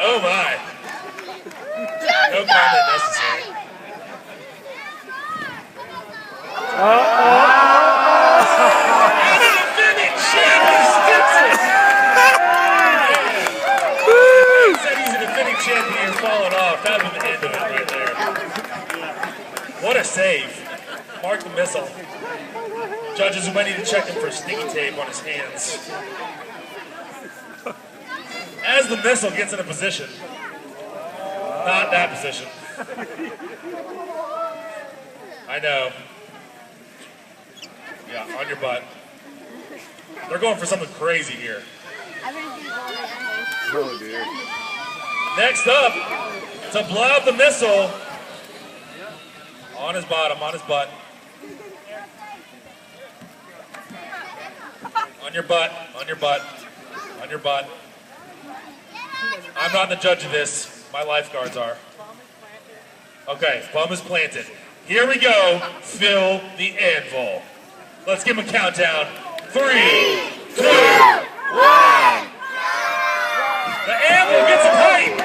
Oh my. No comment necessary. He said he's a defending champion falling off. That was the end of it right there. What a save. Mark the missile. Judges who might need to check him for sticky tape on his hands. As the missile gets in a position. Not that position. I know. Yeah, on your butt. They're going for something crazy here. Oh, dear. Next up, to Blob the missile. On his bottom, on his butt. On your butt, on your butt, on your butt. I'm not the judge of this. My lifeguards are. Okay, bum is planted. Here we go. Fill the anvil. Let's give him a countdown. 3, 2, 1. The anvil gets a pipe.